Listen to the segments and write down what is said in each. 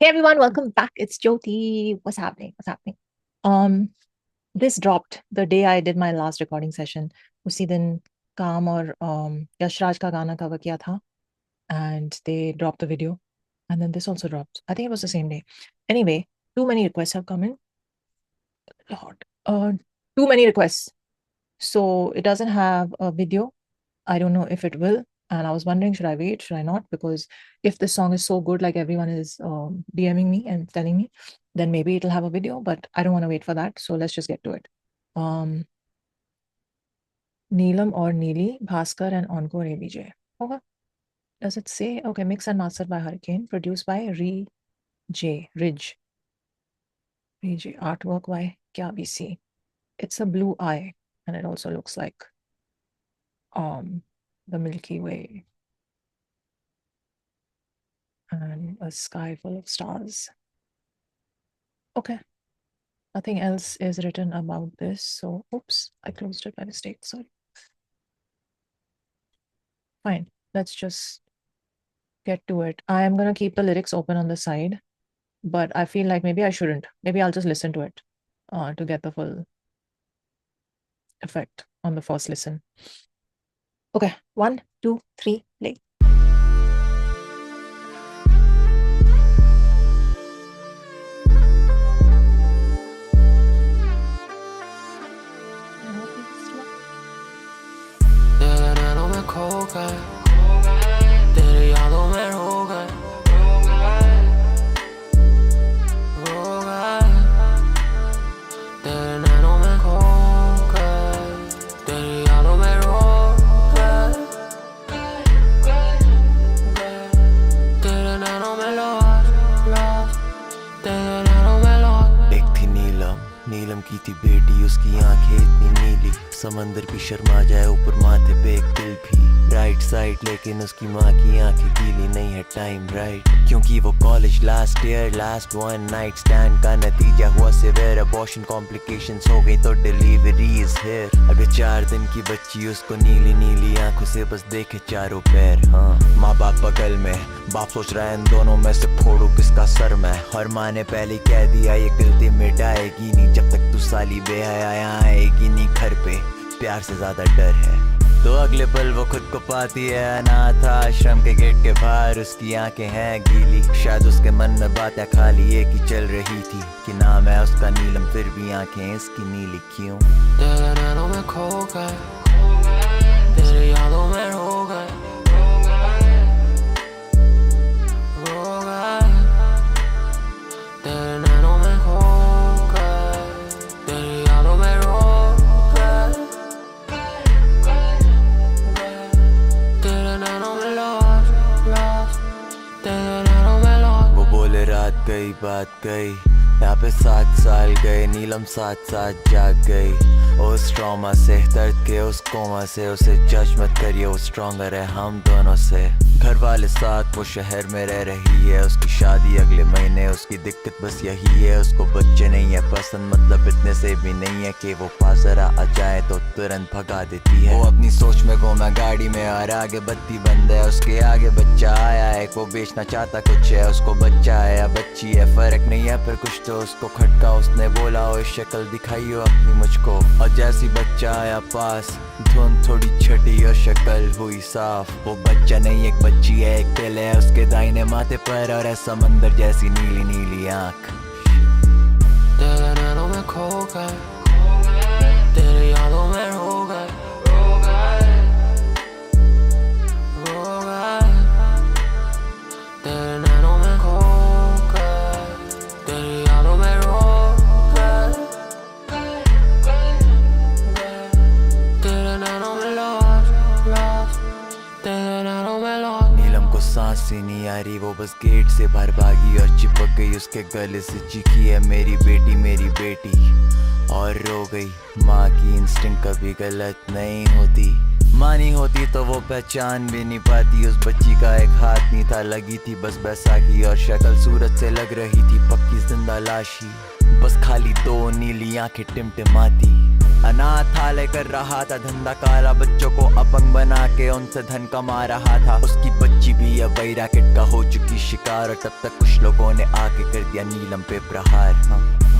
Hey everyone, welcome back. It's Jyoti. What's happening? What's happening? Um, this dropped the day I did my last recording session. उसी दिन काम और यशराज का गाना cover किया था, and they dropped the video, and then this also dropped. I think it was the same day. Anyway, too many requests have come in. Lord, too many requests. So it doesn't have a video. I don't know if it will. And I was wondering, should I wait? Should I not? Because if this song is so good, like everyone is DMing me and telling me, then maybe it'll have a video. But I don't want to wait for that. So let's just get to it. Neelam or Neeli, Bhaskar and Encore Abj. Okay. Does it say? Okay. Mixed and mastered by Hurricane. Produced by Ridge. Artwork by kyabc. It's a blue eye. And it also looks like the Milky Way and a sky full of stars. Okay. Nothing else is written about this. So, oops, I closed it by mistake. Sorry. Fine. Let's just get to it. I am going to keep the lyrics open on the side, but I feel like maybe I shouldn't. Maybe I'll just listen to it to get the full effect on the first listen. Okay. 1, 2, 3, play. खो गए तेरी यादों में रो गए तेरे नैनों में खो गए तेरी यादों में रो गए तेरे नैनों में lost तेरे नैनों में lost। एक थी नीलम की थी बेटी, उसकी आंखें इतनी नीली समंदर भी शर्मा जाए, ऊपर माथे पे एक दिल भी राइट साइड, लेकिन उसकी माँ की आंखें गीली नहीं है टाइम राइट, क्योंकि वो college last year last one night stand का नतीजा हुआ सिवियर अबॉर्शन कॉम्प्लिकेशंस हो गई तो डिलीवरी इज हियर। अगर 4 दिन की बच्ची उसको नीली नीली आंखों से बस देखे चारों पैर, हाँ माँ बाप बगल में, बाप सोच रहा है इन दोनों में से फोड़ू किसका सर मैं, और माँ ने पहले कह दिया ये गलती मिटाएगी नहीं, जब तक तू साली बेहया आएगी नहीं घर पे, प्यार से ज्यादा डर है। तो अगले पल वो खुद को पाती है अनाथ आश्रम के गेट के बाहर, उसकी आंखें हैं गीली, शायद उसके मन में बातें खाली एक ही चल रही थी कि नाम है उसका नीलम, फिर भी आंखें इसकी नीली क्यों। तेरे नैनों में खो गए तेरे यादों में रो गए तेरे नैनों में खो गए तेरे यादों में रो गए तेरे नैनों में lost तेरे नैनों में lost। वो बोले रात गई बात गई, यहाँ पे 7 साल गए, नीलम साथ साथ जाग गई उस ट्रॉमा से, दर्द के उस कोमा से, उसे जज मत करिए वो स्ट्रॉन्गर है हम दोनों से। घर वाले साथ वो शहर में रह रही है, उसकी शादी अगले महीने, उसकी दिक्कत बस यही है उसको बच्चे नहीं है पसंद, मतलब इतने से भी नहीं है कि वो पास जरा आ जाए तो तुरंत भगा देती है। वो अपनी सोच में घूमा गाड़ी में और आगे बत्ती बंद है, उसके आगे बच्चा आया है, वो बेचना चाहता कुछ है, उसको बच्चा है या बच्ची है फर्क नहीं है, पर कुछ तो उसको खटका, उसने बोला ओ शक्ल दिखाइयो अपनी मुझको, और जैसी बच्चा आया पास धुंध थोड़ी छटी और शक्ल हुई साफ, वो बच्चा नहीं एक बच्ची है, एक दिल है उसके दाहिने माथे पर और है समंदर जैसी नीली नीली आंख। तेरे नैनों में खो गए तेरे यादों में रो गए तेरे नैनों में खो गए तेरे यादों में रो गए तेरे नैनों में lost तेरे नैनों में lost। नीलम को सांस ही नहीं आ रही, वो बस गेट से बाहर भागी और चिपक गई उसके गले से, चीखी है मेरी बेटी और रो गई। माँ की इंस्टिंक्ट कभी गलत नहीं होती, माँ नहीं होती तो वो पहचान भी नहीं पाती, उस बच्ची का एक हाथ नहीं था, लगी थी बस बैसाखी और शक्ल सूरत से लग रही थी पक्की जिंदा लाशी, बस खाली 2 नीली आंखें टिमटिमाती। अनाथालय कर रहा था धंधा काला, बच्चों को अपंग बना के उनसे धन कमा रहा था। उसकी बच्ची भी अब वही रैकेट का हो चुकी शिकार, और तब तक कुछ लोगों ने आके कर दिया नीलम पे प्रहार।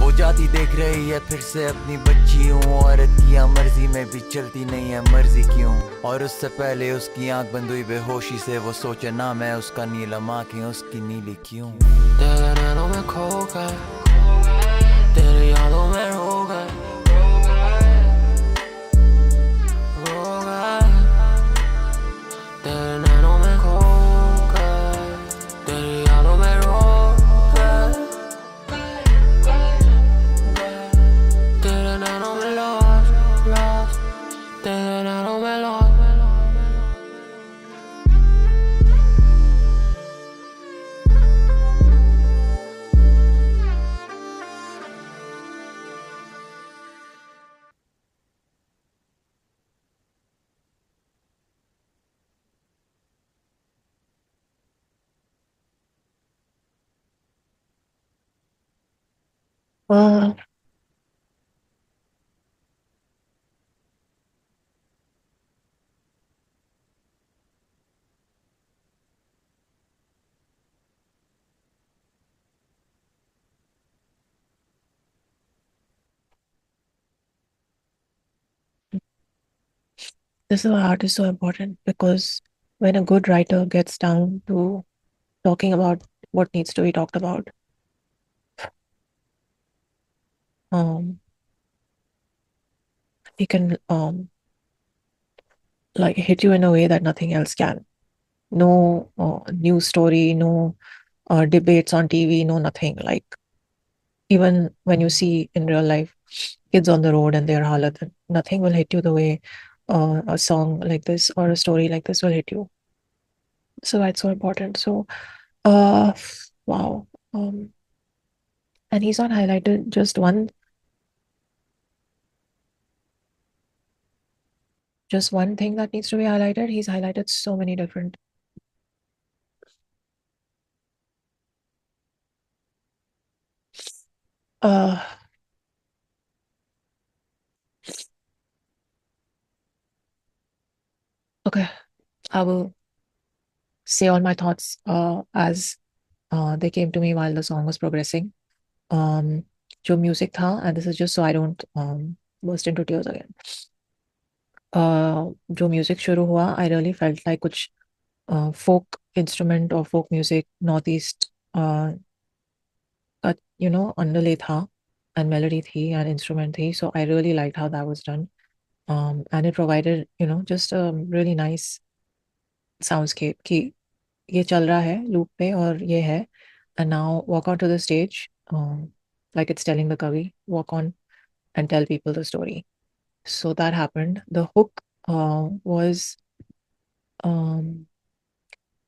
वो जाती देख रही है फिर से अपनी बच्ची हूँ, औरत की मर्जी में भी चलती नहीं है मर्जी क्यों। और उससे पहले उसकी आंख बंद हुई बेहोशी से, वो सोचे ना मैं उसका नीलम आंखें उसकी नीली क्यों। तेरे नैनों में खो गए, तेरे यादों में रो गए, रो गए। तेरे नैनों में खो गए, तेरे यादों में रो गए, तेरे नैनों में lost, lost, तेरे नैनों में lost। Uh, this is why art is so important, because when a good writer gets down to talking about what needs to be talked about, um, he can like hit you in a way that nothing else can. No news story, no debates on TV, no nothing. Like even when you see in real life kids on the road and their halat, nothing will hit you the way a song like this or a story like this will hit you. So that's so important. So, uh, wow. And he's not highlighted just one thing that needs to be highlighted. He's highlighted so many different. Uh, okay, I will say all my thoughts as they came to me while the song was progressing. Um, जो music था, and this is just so I don't burst into tears again. जो music शुरू हुआ, I really felt like कुछ फोक instrument और folk music north east का underlay था, and melody थी एंड इंस्ट्रूमेंट थी. So I really like how that was done, and it provided just really nice soundscape कि ये चल रहा है लूप पे और ये है, and now walk on to the stage like it's telling the kavi, walk on and tell people the story. So that happened. The hook was um,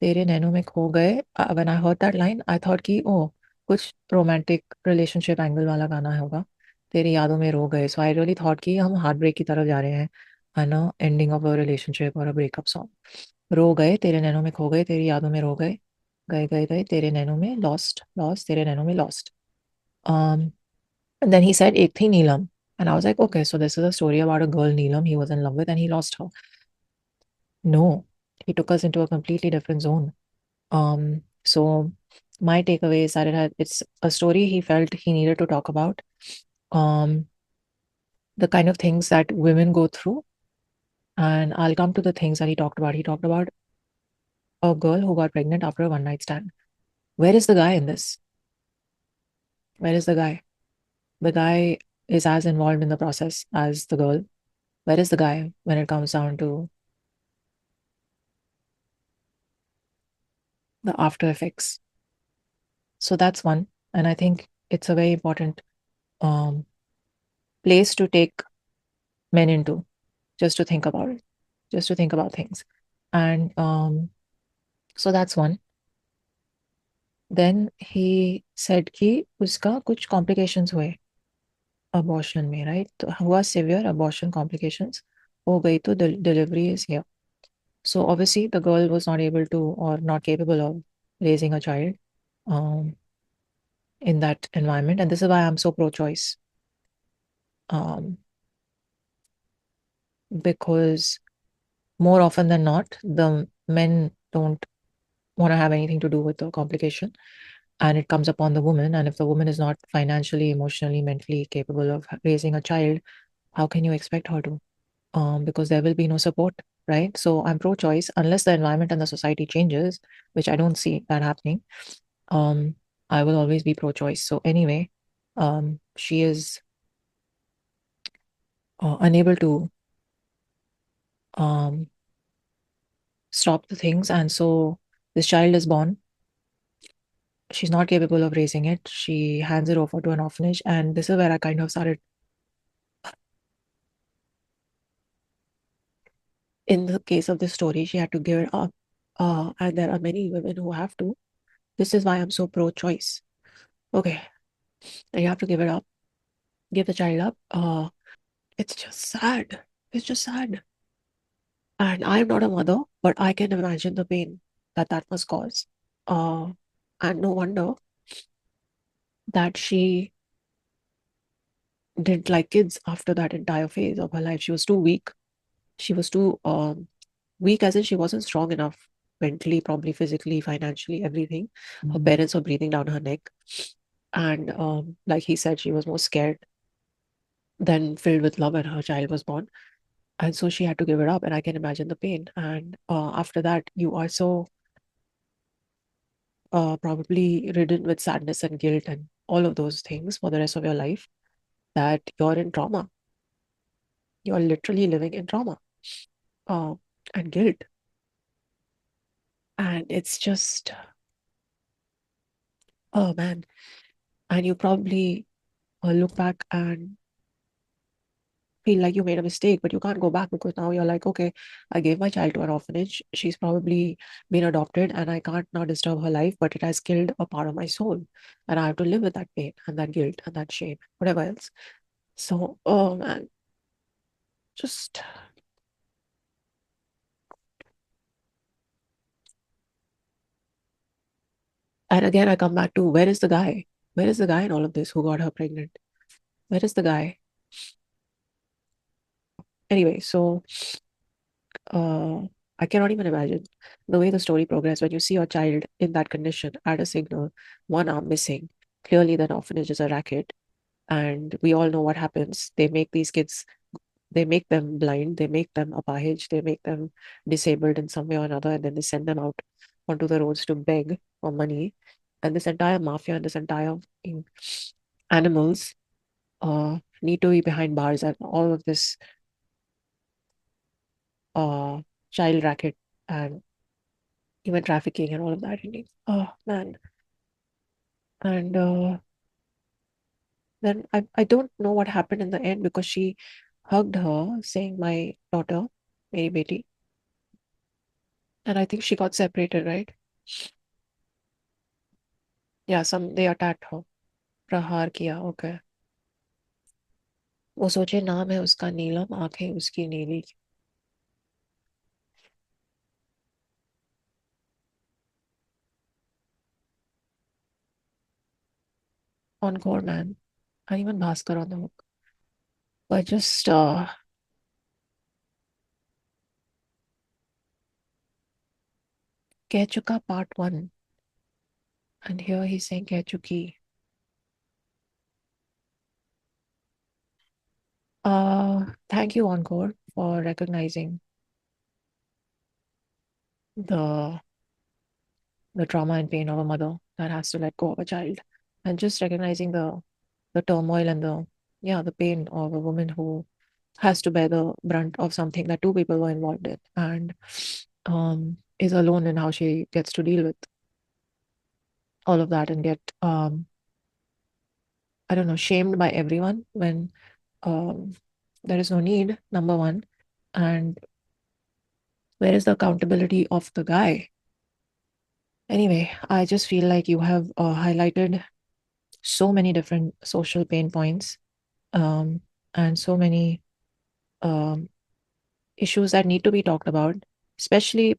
तेरे नैनों में खो गए. When I heard that line, I thought कि oh, कुछ romantic relationship angle वाला गाना होगा. तेरी यादों में रो गए. So I really thought कि हम हार्ट ब्रेक की तरफ जा रहे हैं, है ना, एंडिंग ऑफ अ रिलेशनशिप और अ ब्रेकअप सॉन्ग. रो गए तेरे नैनों में खो गए, तेरी यादों में रो गए, गए गए गए तेरे नैनों में लॉस्ट लॉस्ट, तेरे नैनों में lost. um and then he said एक थी नीलम, and I was like, okay, so this is a story about a girl Neelam he was in love with and he lost her. No, he took us into a completely different zone. So my takeaway is that it's a story he felt he needed to talk about. Um, the kind of things that women go through. And I'll come to the things that he talked about. He talked about a girl who got pregnant after a one night stand. Where is the guy in this? Where is the guy? The guy is as involved in the process as the girl. Where is the guy when it comes down to the after effects? So that's one. And I think it's a very important um, place to take men into, just to think about it, just to think about things. And so that's one. Then he said कि उसका कुछ complications हुए abortion में, right? तो हुआ severe abortion complications, हो गई तो delivery is here. So obviously the girl was not able to or not capable of raising a child um, in that environment. And this is why I'm so pro-choice. Um, because more often than not, the men don't want to have anything to do with the complication, and it comes upon the woman. And if the woman is not financially, emotionally, mentally capable of raising a child, how can you expect her to? Because there will be no support, right? So I'm pro-choice unless the environment and the society changes, which I don't see that happening. Um, I will always be pro-choice. So anyway, she is unable to um, stop the things, and so this child is born. She's not capable of raising it. She hands it over to an orphanage, and this is where I kind of started. In the case of this story, she had to give it up, and there are many women who have to. This is why I'm so pro-choice. Okay, you have to give it up, give the child up. It's just sad. It's just sad. And I'm not a mother, but I can imagine the pain that that must cause. Uh, and no wonder that she didn't like kids after that entire phase of her life. She was too weak. She was too weak, as in she wasn't strong enough mentally, probably physically, financially, everything. Her parents were breathing down her neck. And like he said, she was more scared than filled with love when her child was born. And so she had to give it up. And I can imagine the pain. And after that, you are so probably ridden with sadness and guilt and all of those things for the rest of your life that you're in trauma. You're literally living in trauma uh, and guilt. And it's just, oh man. And you probably look back and feel like you made a mistake, but you can't go back because now you're like, okay, I gave my child to an orphanage. She's probably been adopted and I can't now disturb her life, but it has killed a part of my soul. And I have to live with that pain and that guilt and that shame, whatever else. So, oh man, just. And again, I come back to where is the guy? Where is the guy in all of this who got her pregnant? Where is the guy? Anyway, so uh, I cannot even imagine the way the story progressed when you see your child in that condition at a signal, one arm missing. Clearly, that orphanage is a racket, and we all know what happens. They make these kids, they make them blind, they make them apahiz, they make them disabled in some way or another, and then they send them out onto the roads to beg for money. And this entire mafia and this entire animals need to be behind bars, and all of this uh, child racket and human trafficking and all of that. Oh man. And then I don't know what happened in the end because she hugged her, saying, "My daughter, Meri Beti." And I think she got separated, right? Yeah, they attacked her. प्रहार किया, okay. वो सोचे नाम है उसका नीलम, आंखें उसकी नीली. Encore, man. And even Bhaskar on the hook. But just कह चुका part 1. And here he's saying कह चुकी. Thank you, Encore, for recognizing the trauma and pain of a mother that has to let go of a child, and just recognizing the turmoil and the pain of a woman who has to bear the brunt of something that two people were involved in, and is alone in how she gets to deal with all of that and get I don't know, shamed by everyone when um, there is no need, number one, and where is the accountability of the guy? Anyway, I just feel like you have highlighted so many different social pain points, um, and so many um, issues that need to be talked about, especially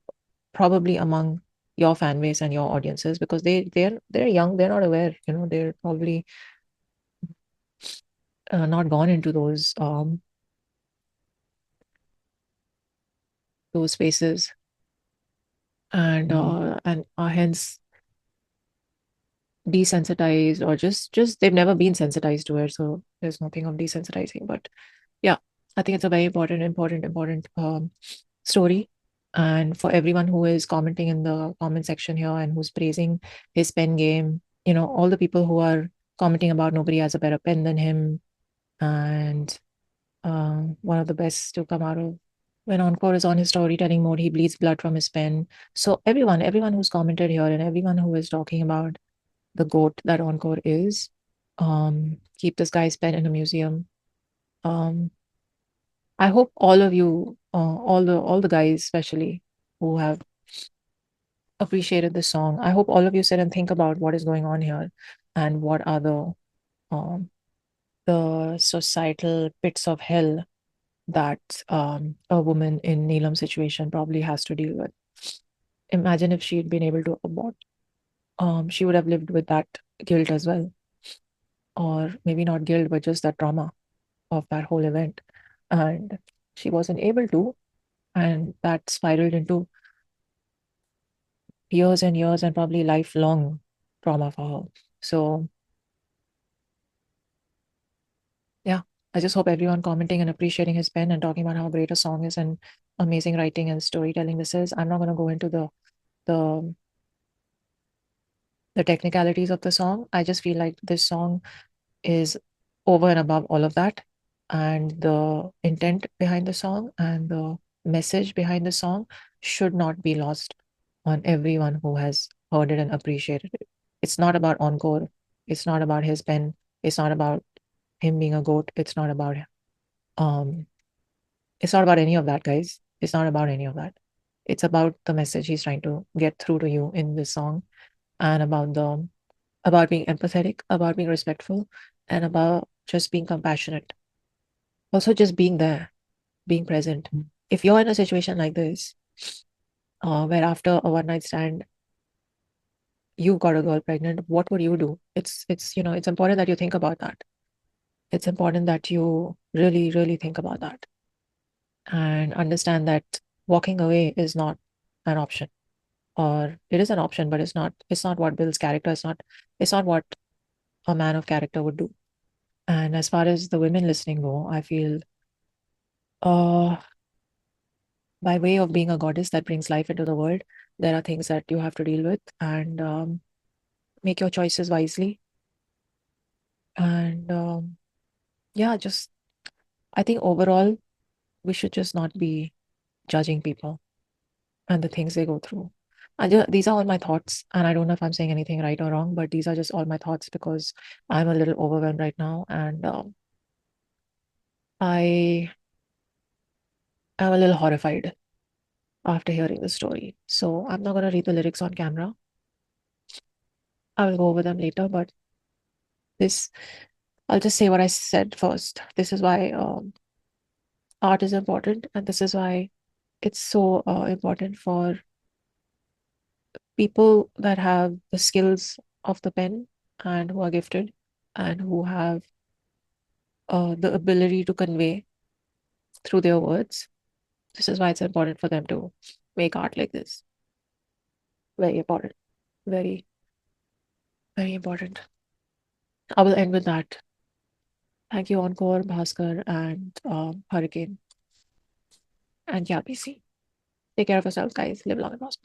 probably among your fan base and your audiences, because they're young, they're not aware, they're probably not gone into those those spaces, and are hence desensitized, or just they've never been sensitized to it, so there's nothing of desensitizing. But yeah, I think it's a very important story. And for everyone who is commenting in the comment section here and who's praising his pen game, all the people who are commenting about nobody has a better pen than him, and one of the best to come out of when Encore is on his storytelling mode, he bleeds blood from his pen. So everyone who's commented here and everyone who is talking about the goat that Encore is, keep this guy's pen in a museum. Um, I hope all of you, all the guys, especially who have appreciated this song, I hope all of you sit and think about what is going on here, and what are um, the societal pits of hell that a woman in Neelam's situation probably has to deal with. Imagine if she'd been able to abort. She would have lived with that guilt as well, or maybe not guilt, but just that trauma of that whole event. And she wasn't able to, and that spiraled into years and years and probably lifelong trauma for her. So, yeah, I just hope everyone commenting and appreciating his pen and talking about how great a song is and amazing writing and storytelling this is. I'm not going to go into the the technicalities of the song. I just feel like this song is over and above all of that. And the intent behind the song and the message behind the song should not be lost on everyone who has heard it and appreciated it. It's not about Encore. It's not about his pen. It's not about him being a goat. Um it's not about any of that, guys. It's not about any of that. It's about the message he's trying to get through to you in this song, and about being empathetic, about being respectful, and about just being compassionate. Also, just being there, being present. If you're in a situation like this, where after a one night stand, you got a girl pregnant, what would you do? It's important that you think about that. It's important that you really, really think about that and understand that walking away is not an option, or it is an option, but it's not what builds character. It's not what a man of character would do. And as far as the women listening go, I feel, uh, by way of being a goddess that brings life into the world, there are things that you have to deal with, and make your choices wisely. And yeah, just I think overall, we should just not be judging people and the things they go through. These are all my thoughts, and I don't know if I'm saying anything right or wrong, but these are just all my thoughts because I'm a little overwhelmed right now, and I am a little horrified after hearing the story. So I'm not going to read the lyrics on camera. I will go over them later, but this, I'll just say what I said first. This is why art is important, and this is why it's so important for people that have the skills of the pen and who are gifted and who have the ability to convey through their words. This is why it's important for them to make art like this. Very important. Very, very important. I will end with that. Thank you, Encore, Bhaskar, and Hurricane, and yeah, BC. Take care of yourselves, guys. Live long and prosper.